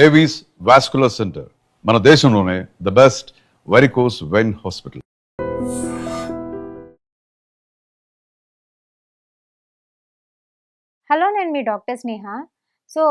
Avis vascular centre మన దేశంలోనే the best varicose vein hospital. Hello, నేను మీ డాక్టర్ స్నేహ. So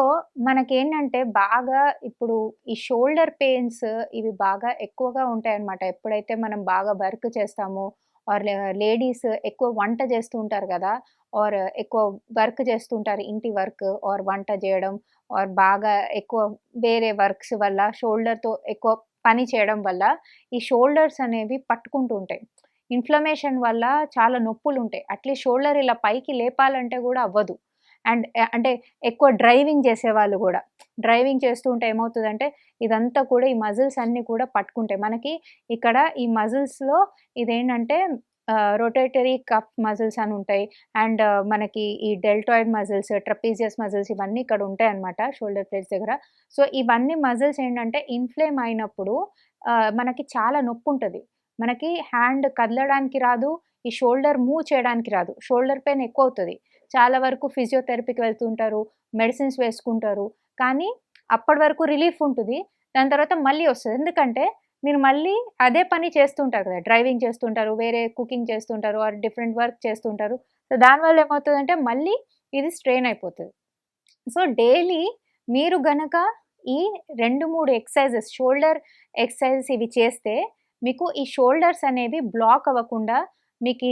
మనకేంటంటే బాగా ఇప్పుడు ఈ షోల్డర్ పెయిన్స్ ఇవి బాగా ఎక్కువగా ఉంటాయన్నమాట. ఎప్పుడైతే మనం బాగా వర్క్ చేస్తామో ఆర్ లేడీస్ ఎక్కువ వంట చేస్తూ ఉంటారు కదా, ఆర్ ఎక్కువ వర్క్ చేస్తూ ఉంటారు, ఇంటి వర్క్ ఆర్ వంట చేయడం ఆర్ బాగా ఎక్కువ వేరే వర్క్స్ వల్ల షోల్డర్‌తో ఎక్కువ పని చేయడం వల్ల ఈ షోల్డర్స్ అనేవి పట్టుకుంటూ ఉంటాయి. ఇన్‌ఫ్లమేషన్ వల్ల చాలా నొప్పులుంటాయి. అట్లీస్ట్ షోల్డర్ ఇలా పైకి లేపాలంటే కూడా అవ్వదు. అండ్ అంటే ఎక్కువ డ్రైవింగ్ చేసేవాళ్ళు గూడా. డ్రైవింగ్ చేస్తూ ఉంటే ఏమవుతదంటే, ఇదంతా కూడా ఈ మజిల్స్ అన్నీ కూడా పట్టుకుంటాయి. మనకి ఇక్కడ ఈ మజిల్స్‌లో ఇదేంటంటే రొటేటరీ కఫ్ మజిల్స్ అని ఉంటాయి. అండ్ మనకి ఈ డెల్టాయిడ్ మజిల్స్, ట్రపీజియస్ మజిల్స్ ఇవన్నీ ఇక్కడ ఉంటాయన్నమాట షోల్డర్ ప్లేట్స్ దగ్గర. సో, ఇవన్నీ మజిల్స్ ఏంటంటే ఇన్‌ఫ్లేమ్ అయినప్పుడు మనకి చాలా నొప్పుంటది. మనకి హ్యాండ్ కదలడానికి రాదు. ఈ షోల్డర్ మూవ్ చేయడానికి రాదు. షోల్డర్ పెయిన్ ఎక్కువవుతది. చాలా వరకు ఫిజియోథెరపీకి వెళ్తూ ఉంటారు. మెడిసిన్స్ వేసుకుంటారు. కానీ అప్పటి వరకు రిలీఫ్ ఉంటది. దాని తర్వాత మళ్ళీ వస్తది. ఎందుకంటే మీరు మళ్ళీ అదే పని చేస్తుంటారు కదా! డ్రైవింగ్ చేస్తుంటారు, వేరే కుకింగ్ చేస్తుంటారు ఆర్ డిఫరెంట్ వర్క్ చేస్తుంటారు. సో, దానివల్ల ఏమవుతదంటే మళ్ళీ ఇది స్ట్రెయిన్ అయిపోతది. సో, డైలీ మీరు గనక ఈ 2, 3 ఎక్సర్‌సైజెస్ షోల్డర్ ఎక్సర్‌సైజెస్ ఇవి చేస్తే మీకు ఈ షోల్డర్స్ అనేవి బ్లాక్ అవ్వకుండా మీకు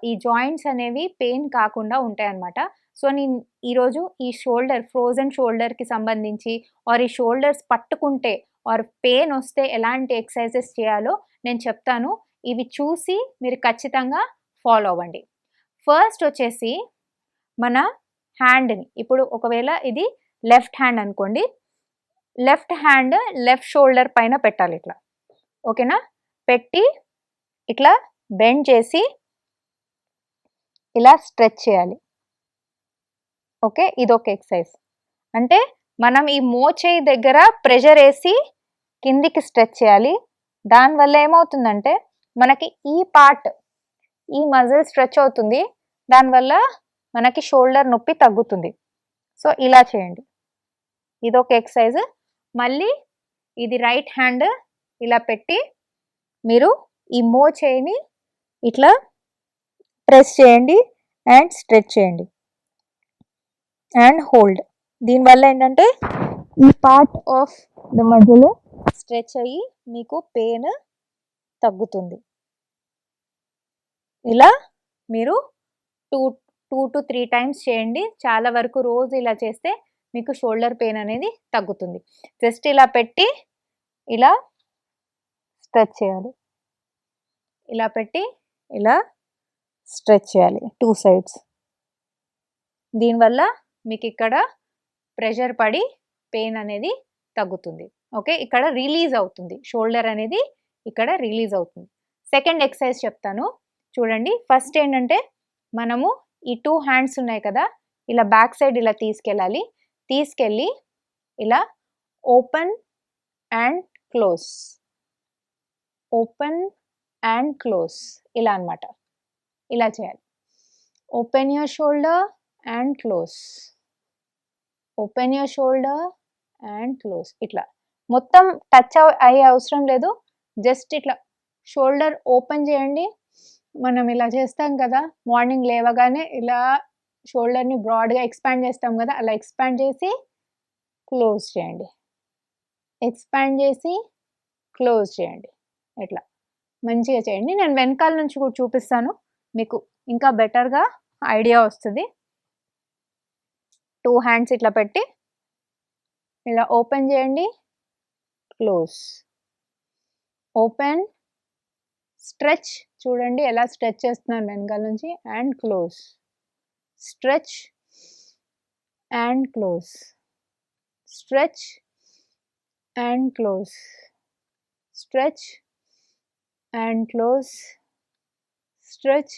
ఈ జాయింట్స్ అనేవి పెయిన్ కాకుండా ఉంటాయన్నమాట. సో, నేను ఈరోజు ఈ ఫ్రోజన్ షోల్డర్‌కి సంబంధించి ఆర్ ఈ షోల్డర్స్ పట్టుకుంటే ఆర్ పెయిన్ వస్తే ఎలాంటి ఎక్సర్‌సైజెస్ చేయాలో నేను చెప్తాను. ఇవి చూసి మీరు ఖచ్చితంగా ఫాలో అవ్వండి. ఫస్ట్ వచ్చేసి మన హ్యాండ్‌ని ఇప్పుడు ఒకవేళ ఇది లెఫ్ట్ హ్యాండ్ అనుకోండి. లెఫ్ట్ హ్యాండ్ లెఫ్ట్ షోల్డర్ పైన పెట్టాలి ఇట్లా. ఓకేనా? పెట్టి ఇట్లా బెండ్ చేసి ఇలా స్ట్రెచ్ చేయాలి. ఓకే. ఇదొక ఎక్సర్సైజ్. అంటే మనం ఈ మోచేయి దగ్గర ప్రెషర్ ఏసి కిందికి స్ట్రెచ్ చేయాలి. దానివల్ల ఏమవుతుందంటే మనకి ఈ పార్ట్, ఈ మజిల్ స్ట్రెచ్ అవుతుంది. దానివల్ల మనకి షోల్డర్ నొప్పి తగ్గుతుంది. సో, ఇలా చేయండి. ఇదొక ఎక్సర్సైజ్. మళ్ళీ ఇది రైట్ హ్యాండ్ ఇలా పెట్టి మీరు ఈ మోచేయిని ఇట్లా ప్రెస్ చేయండి అండ్ స్ట్రెచ్ చేయండి అండ్ హోల్డ్. దీనివల్ల ఏంటంటే ఈ part of the muscle stretch అయ్యి మీకు పెయిన్ తగ్గుతుంది. ఇలా మీరు 2 to 3 టైమ్స్ చేయండి. చాలా వరకు రోజు ఇలా చేస్తే మీకు షోల్డర్ పెయిన్ అనేది తగ్గుతుంది. జస్ట్ ఇలా పెట్టి ఇలా స్ట్రెచ్ చేయాలి. ఇలా పెట్టి ఇలా స్ట్రెచ్ చేయాలి 2 సైడ్స్. దీనివల్ల మీకు ఇక్కడ ప్రెషర్ పడి పెయిన్ అనేది తగ్గుతుంది. ఓకే. ఇక్కడ రిలీజ్ అవుతుంది. షోల్డర్ అనేది ఇక్కడ రిలీజ్ అవుతుంది. సెకండ్ ఎక్సర్సైజ్ చెప్తాను చూడండి. ఫస్ట్ ఏంటంటే మనము ఈ 2 హ్యాండ్స్ ఉన్నాయి కదా, ఇలా బ్యాక్ సైడ్ ఇలా తీసుకెళ్ళాలి. తీసుకెళ్ళి ఇలా open and close, open and close ఇలా అన్నమాట. ఇలా చేయాలి. Open your shoulder and close, open your shoulder and close. ఇట్లా మొత్తం టచ్ అయ్యే అవసరం లేదు. జస్ట్ ఇట్లా షోల్డర్ ఓపెన్ చేయండి. మనం ఇలా చేస్తాం కదా, మార్నింగ్ లేవగానే ఇలా షోల్డర్ని బ్రాడ్గా ఎక్స్పాండ్ చేస్తాం కదా, అలా ఎక్స్పాండ్ చేసి క్లోజ్ చేయండి. ఎక్స్పాండ్ చేసి క్లోజ్ చేయండి. ఇట్లా మంచిగా చేయండి. నేను వెనకాల నుంచి కూడా చూపిస్తాను, మీకు ఇంకా బెటర్గా ఐడియా వస్తుంది. 2 హ్యాండ్స్ ఇట్లా పెట్టి ఇలా ఓపెన్ చేయండి, క్లోజ్, ఓపెన్, స్ట్రెచ్. చూడండి ఎలా స్ట్రెచ్ చేస్తున్నాను వెనకాల నుంచి. And close, stretch and close, stretch and close, stretch and close, stretch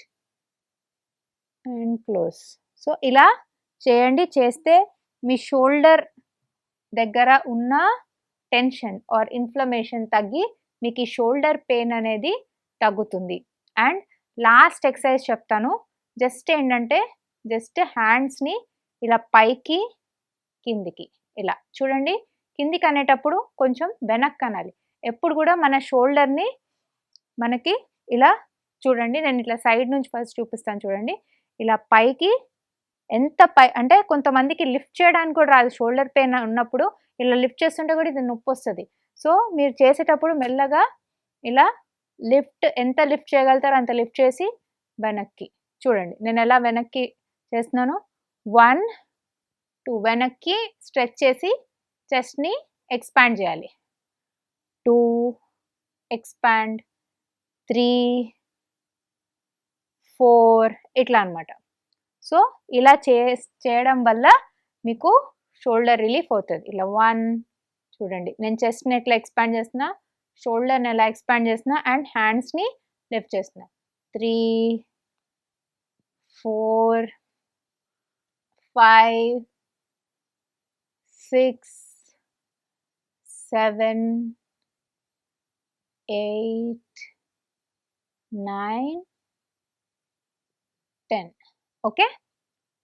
and close. So, ఇలా చేయండి. చేస్తే మీ షోల్డర్ దగ్గర ఉన్న టెన్షన్ ఆర్ ఇన్ఫ్లమేషన్ తగ్గి మీకు ఈ షోల్డర్ పెయిన్ అనేది తగ్గుతుంది. అండ్ లాస్ట్ ఎక్సర్సైజ్ చెప్తాను. జస్ట్ ఏంటంటే జస్ట్ హ్యాండ్స్ని ఇలా పైకి కిందికి ఇలా చూడండి. కిందికి అనేటప్పుడు కొంచెం వెనక్కి అనాలి. ఎప్పుడు కూడా మన షోల్డర్ని మనకి ఇలా చూడండి, నేను ఇట్లా సైడ్ నుంచి ఫస్ట్ చూపిస్తాను చూడండి. ఇలా పైకి ఎంత పై అంటే కొంతమందికి లిఫ్ట్ చేయడానికి కూడా రాదు. షోల్డర్ పెయిన్ ఉన్నప్పుడు ఇలా లిఫ్ట్ చేస్తుంటే కూడా ఇది నొప్పి వస్తుంది. సో మీరు చేసేటప్పుడు మెల్లగా ఇలా ఎంత లిఫ్ట్ చేయగలుగుతారో అంత లిఫ్ట్ చేసి వెనక్కి చూడండి. నేను ఎలా వెనక్కి చేస్తున్నాను. 1 2 వెనక్కి స్ట్రెచ్ చేసి చెస్ట్ని ఎక్స్పాండ్ చేయాలి. 2 ఎక్స్పాండ్, 3 4 ఇట్లా అనమాట. సో ఇలా చేయడం వల్ల మీకు షోల్డర్ రిలీఫ్ అవుతుంది. ఇలా 1 చూడండి, నేను చెస్ట్ని ఎట్లా ఎక్స్పాండ్ చేస్తున్నా, షోల్డర్ని ఎలా ఎక్స్పాండ్ చేస్తున్నా అండ్ హ్యాండ్స్ని లిఫ్ట్ చేస్తున్నా. 3 4 5 6 7 8 9 10. ఓకే,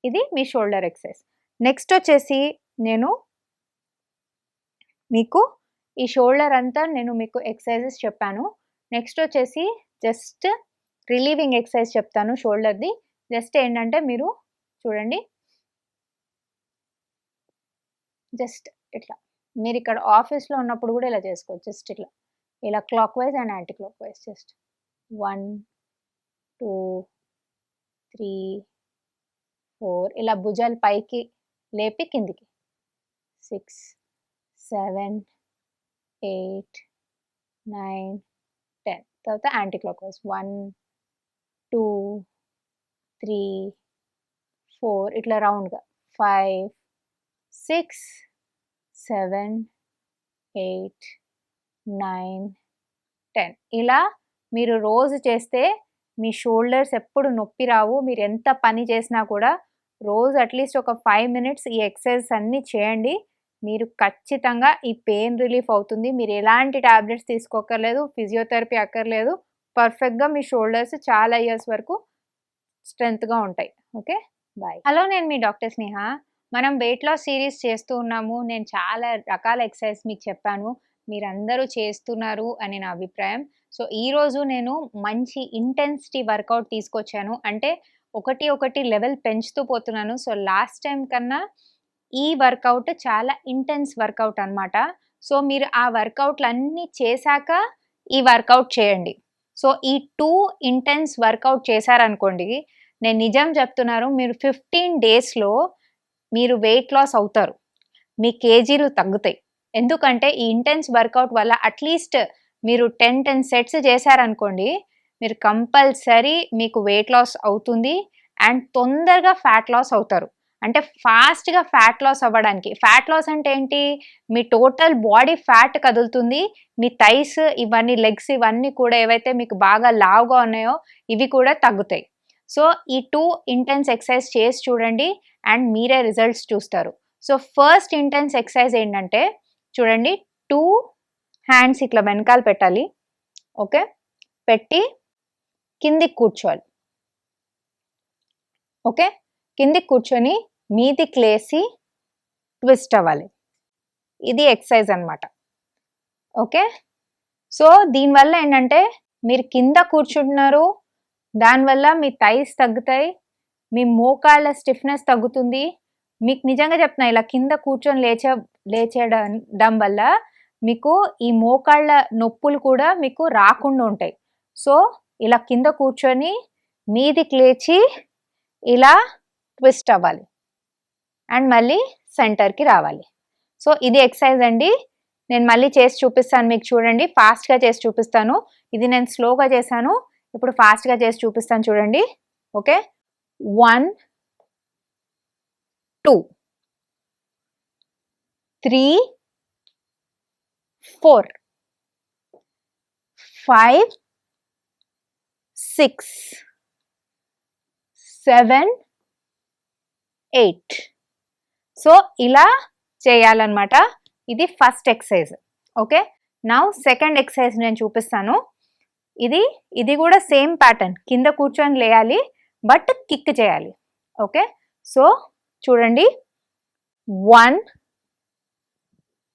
ఇది మీ షోల్డర్ ఎక్సర్సైజ్. నెక్స్ట్ వచ్చేసి నేను మీకు ఈ షోల్డర్ అంతా నేను మీకు ఎక్సర్సైజెస్ చెప్పాను. నెక్స్ట్ వచ్చేసి జస్ట్ రిలీవింగ్ ఎక్సర్సైజ్ చెప్తాను షోల్డర్ది. జస్ట్ ఏంటంటే మీరు చూడండి, జస్ట్ ఇట్లా మీరు ఇక్కడ ఆఫీస్లో ఉన్నప్పుడు కూడా ఇలా చేసుకోవచ్చు. జస్ట్ ఇట్లా ఇలా clock wise and anti clock wise. Just 1 2 3 4 ఇలా భుజాలు పైకి లేపి కిందికి. 6 7 8 9 10. తర్వాత యాంటీ క్లాక్ వైజ్ 1 2 3 4 ఇట్లా రౌండ్గా. 5 6 7 8 9 10. ఇలా మీరు రోజు చేస్తే మీ షోల్డర్స్ ఎప్పుడు నొప్పి రావు. మీరు ఎంత పని చేసినా కూడా రోజు అట్లీస్ట్ ఒక 5 మినిట్స్ ఈ ఎక్సర్సైజ్ అన్నీ చేయండి. మీరు ఖచ్చితంగా ఈ పెయిన్ రిలీఫ్ అవుతుంది. మీరు ఎలాంటి టాబ్లెట్స్ తీసుకోకర్లేదు, ఫిజియోథెరపీ అక్కర్లేదు. పర్ఫెక్ట్గా మీ షోల్డర్స్ చాలా ఇయర్స్ వరకు స్ట్రెంగ్త్గా ఉంటాయి. Okay, bye. హలో, నేను మీ డాక్టర్ స్నేహ. మనం వెయిట్ లాస్ సిరీస్ చేస్తూ ఉన్నాము. నేను చాలా రకాల ఎక్సర్సైజ్ మీకు చెప్పాను, మీరందరూ చేస్తున్నారు అని నా అభిప్రాయం. సో ఈరోజు నేను మంచి ఇంటెన్సిటీ వర్కౌట్ తీసుకొచ్చాను. అంటే ఒకటి లెవెల్ పెంచుతూ పోతున్నాను. సో లాస్ట్ టైం కన్నా ఈ వర్కౌట్ చాలా ఇంటెన్స్ వర్కౌట్ అనమాట. సో మీరు ఆ వర్కౌట్లు అన్నీ చేశాక ఈ వర్కౌట్ చేయండి. సో ఈ 2 ఇంటెన్స్ వర్కౌట్ చేశారనుకోండి, నేను నిజం చెప్తున్నారు, మీరు 15 డేస్లో మీరు వెయిట్ లాస్ అవుతారు. మీ కేజీలు తగ్గుతాయి. ఎందుకంటే ఈ ఇంటెన్స్ వర్కౌట్ వల్ల అట్లీస్ట్ మీరు 10 సెట్స్ చేశారనుకోండి, మీరు కంపల్సరీ మీకు వెయిట్ లాస్ అవుతుంది అండ్ తొందరగా ఫ్యాట్ లాస్ అవుతారు. అంటే ఫాస్ట్గా ఫ్యాట్ లాస్ అవ్వడానికి, ఫ్యాట్ లాస్ అంటే ఏంటి, మీ టోటల్ బాడీ ఫ్యాట్ కదులుతుంది. మీ థైస్ ఇవన్నీ, లెగ్స్ ఇవన్నీ కూడా ఏవైతే మీకు బాగా లావుగా ఉన్నాయో ఇవి కూడా తగ్గుతాయి. సో ఈ 2 ఇంటెన్స్ ఎక్సర్సైజ్ చేసి చూడండి అండ్ మీరే రిజల్ట్స్ చూస్తారు. సో ఫస్ట్ ఇంటెన్స్ ఎక్సర్సైజ్ ఏంటంటే చూడండి, 2 హ్యాండ్స్ ఇట్లా వెనకాల పెట్టాలి. ఓకే, పెట్టి కిందికి కూర్చోవాలి. ఓకే, కిందికి కూర్చొని మీదికి లేసి ట్విస్ట్ అవ్వాలి. ఇది ఎక్సర్సైజ్ అనమాట. ఓకే, సో దీనివల్ల ఏంటంటే మీరు కింద కూర్చుంటున్నారు, దానివల్ల మీ థైస్ తగ్గుతాయి, మీ మోకాళ్ళ స్టిఫ్నెస్ తగ్గుతుంది. మీకు నిజంగా చెప్తున్నా, ఇలా కింద కూర్చొని లేచేయడం వల్ల మీకు ఈ మోకాళ్ళ నొప్పులు కూడా మీకు రాకుండా ఉంటాయి. సో ఇలా కింద కూర్చొని మీదికి లేచి ఇలా ట్విస్ట్ అవ్వాలి అండ్ మళ్ళీ సెంటర్కి రావాలి. సో ఇది ఎక్సర్సైజ్ అండి. నేను మళ్ళీ చేసి చూపిస్తాను మీకు. చూడండి, ఫాస్ట్గా చేసి చూపిస్తాను. ఇది నేను స్లోగా చేశాను, ఇప్పుడు ఫాస్ట్గా చేసి చూపిస్తాను చూడండి. ఓకే, 1 2 3 4 5 6 7 8. సో ఇలా చేయాలన్నమాట. ఇది first exercise. Okay, now second exercise నేను చూపిస్తాను. ఇది కూడా సేమ్ ప్యాటర్న్, కింద కూర్చొని లేయాలి బట్ కిక్ చేయాలి. ఓకే, సో చూడండి, 1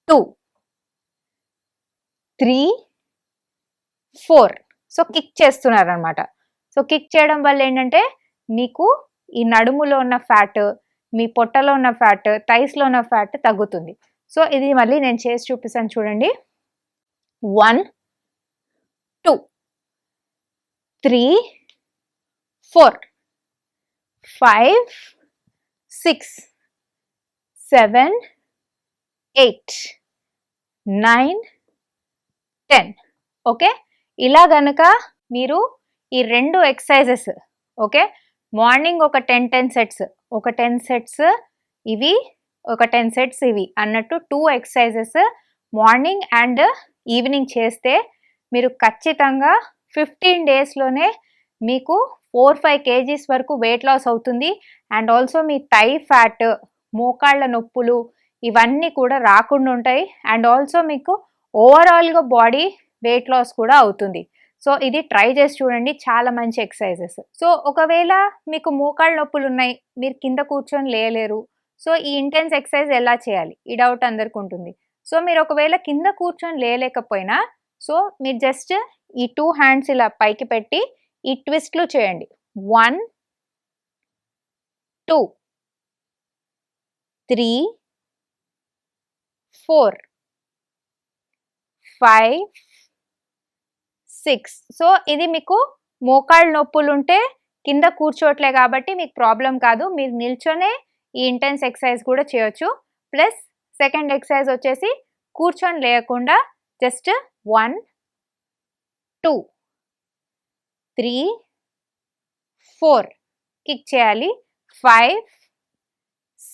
2, 3, 4. సో కిక్ చేస్తున్నారనమాట. సో కిక్ చేయడం వల్ల ఏంటంటే మీకు ఈ నడుములో ఉన్న ఫ్యాట్, మీ పొట్టలో ఉన్న ఫ్యాట్, థైస్లో ఉన్న ఫ్యాట్ తగ్గుతుంది. సో ఇది మళ్ళీ నేను చేసి చూపిస్తాను చూడండి. 1, 2, 3, 4, 5, 6, 7, 8, 9, 10. ఓకే, ఇలా గనక మీరు ఈ 2 ఎక్సర్సైజెస్, ఓకే, మార్నింగ్ ఒక 10 సెట్స్, ఒక 10 సెట్స్ ఇవి, ఒక 10 సెట్స్ ఇవి అన్నట్టు 2 ఎక్సర్సైజెస్ మార్నింగ్ అండ్ ఈవినింగ్ చేస్తే మీరు ఖచ్చితంగా 15 డేస్లోనే మీకు 4-5 kgs వరకు వెయిట్ లాస్ అవుతుంది. అండ్ ఆల్సో మీ థై ఫ్యాట్, మోకాళ్ళ నొప్పులు ఇవన్నీ కూడా రాకుండా ఉంటాయి. అండ్ ఆల్సో మీకు ఓవరాల్గా బాడీ వెయిట్ లాస్ కూడా అవుతుంది. సో ఇది ట్రై చేసి చూడండి, చాలా మంచి ఎక్సర్సైజెస్. సో ఒకవేళ మీకు మోకాళ్ళ నొప్పులు ఉన్నాయి, మీరు కింద కూర్చొని లేలేరు, సో ఈ ఇంటెన్స్ ఎక్సర్సైజ్ ఎలా చేయాలి ఈ డౌట్ అందరికి ఉంటుంది. సో మీరు ఒకవేళ కింద కూర్చొని లేలేకపోయినా, సో మీరు జస్ట్ ఈ 2 హ్యాండ్స్ ఇలా పైకి పెట్టి ఈ ట్విస్ట్లు చేయండి. 1, 2, 3, 4, 5, 6. సో ఇది మీకు మోకాళ్ళ నొప్పులు ఉంటే కింద కూర్చోట్లే కాబట్టి మీకు ప్రాబ్లం కాదు, మీరు నిల్చొనే ఈ ఇంటెన్స్ ఎక్సర్సైజ్ కూడా చేయొచ్చు. ప్లస్ సెకండ్ ఎక్సర్సైజ్ వచ్చేసి కూర్చొని లేకుండా జస్ట్ 1, 2, 3, 4 కిక్ చేయాలి. 5,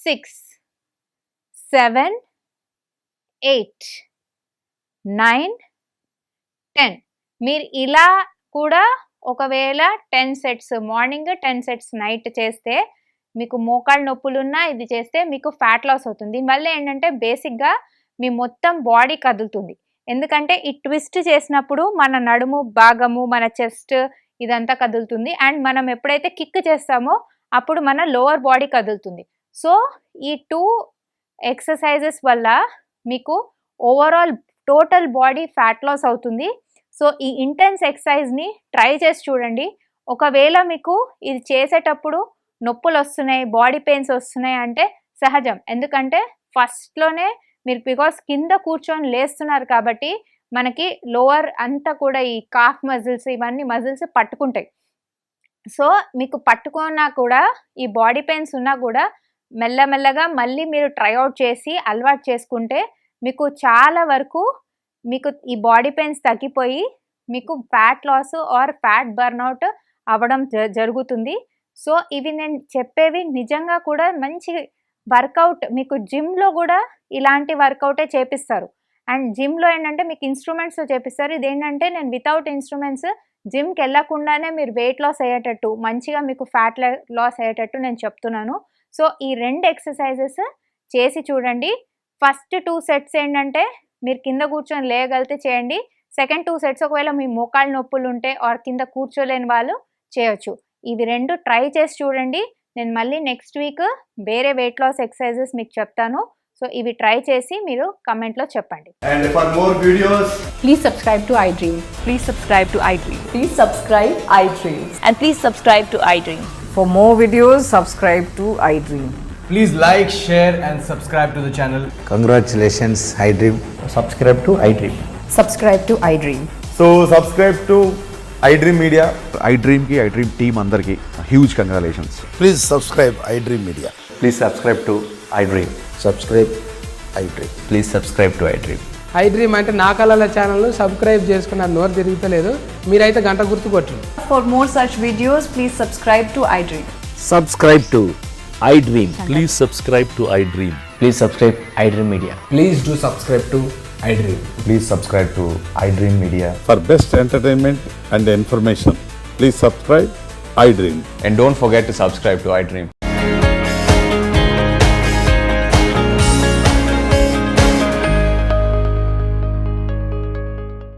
6, 7, 8, 9, 10. మీరు ఇలా కూడా ఒకవేళ 10 సెట్స్ మార్నింగ్, 10 సెట్స్ నైట్ చేస్తే మీకు మోకాళ్ళ నొప్పులున్నా ఇది చేస్తే మీకు ఫ్యాట్ లాస్ అవుతుంది. దీనివల్ల ఏంటంటే బేసిక్గా మీ మొత్తం బాడీ కదులుతుంది. ఎందుకంటే ఈ ట్విస్ట్ చేసినప్పుడు మన నడుము భాగము, మన చెస్ట్ ఇదంతా కదులుతుంది. అండ్ మనం ఎప్పుడైతే కిక్ చేస్తామో అప్పుడు మన లోవర్ బాడీ కదులుతుంది. సో ఈ 2 ఎక్సర్సైజెస్ వల్ల మీకు overall total body fat loss అవుతుంది. సో ఈ ఇంటెన్స్ ఎక్సర్సైజ్ని ట్రై చేసి చూడండి. ఒకవేళ మీకు ఇది చేసేటప్పుడు నొప్పులు వస్తున్నాయి, బాడీ పెయిన్స్ వస్తున్నాయి అంటే సహజం. ఎందుకంటే ఫస్ట్లోనే మీరు బికాస్ కింద కూర్చొని లేస్తున్నారు కాబట్టి మనకి లోవర్ అంతా కూడా ఈ కాఫ్ మజిల్స్ ఇవన్నీ మజిల్స్ పట్టుకుంటాయి. సో మీకు పట్టుకున్నా కూడా ఈ బాడీ పెయిన్స్ ఉన్నా కూడా మెల్లమెల్లగా మళ్ళీ మీరు ట్రైఅవుట్ చేసి అలవాటు చేసుకుంటే మీకు చాలా వరకు మీకు ఈ బాడీ పెయిన్స్ తగ్గిపోయి మీకు fat loss or fat burnout అవ్వడం జరుగుతుంది. సో ఇవి నేను చెప్పేవి నిజంగా కూడా మంచి వర్కౌట్. మీకు జిమ్లో కూడా ఇలాంటి వర్కౌటే చేపిస్తారు. అండ్ జిమ్లో ఏంటంటే మీకు ఇన్స్ట్రుమెంట్స్తో చేపిస్తారు. ఇదేంటంటే నేను వితౌట్ ఇన్స్ట్రుమెంట్స్ జిమ్కి వెళ్ళకుండానే మీరు వెయిట్ లాస్ అయ్యేటట్టు, మంచిగా మీకు ఫ్యాట్ లాస్ అయ్యేటట్టు నేను చెప్తున్నాను. సో ఈ 2 ఎక్సర్సైజెస్ చేసి చూడండి. ఫస్ట్ 2 సెట్స్ ఏంటంటే మీరు కింద కూర్చొని లేయగలిగితే చేయండి. సెకండ్ 2 సెట్స్ ఒకవేళ మీ మోకాళ్ళ నొప్పులు ఉంటే ఆర్ కింద కూర్చోలేని వాళ్ళు చేయొచ్చు. ఇవి 2 ట్రై చేసి చూడండి. నేను మళ్ళీ నెక్స్ట్ వీక్ వేరే వెయిట్ లాస్ ఎక్సర్సైజెస్ మీకు చెప్తాను. సో ఇవి ట్రై చేసి మీరు కమెంట్లో చెప్పండి. And for more videos, Please subscribe to iDream. Please subscribe to iDream. Please subscribe iDream. And please subscribe to iDream. For more videos, subscribe to iDream. please like, share and subscribe to the channel. Congratulations, iDream. Subscribe to iDream. Subscribe to iDream. So subscribe to iDream Media. iDream team అందరికి huge congratulations. Please subscribe iDream Media. Please subscribe to iDream. Subscribe iDream. Please subscribe to iDream. iDream అంటే నా కళల ఛానల్ను subscribe చేసుకున్న నోరు తిరుగుతలేదు, మీరైతే గంట గుర్తు కొట్టండి. For more such videos, please subscribe to iDream. Subscribe to iDream. Please subscribe to iDream. Please subscribe iDream Media. Please do subscribe to iDream. Please subscribe to iDream Media. For best entertainment and information, please subscribe iDream. And don't forget to subscribe to iDream.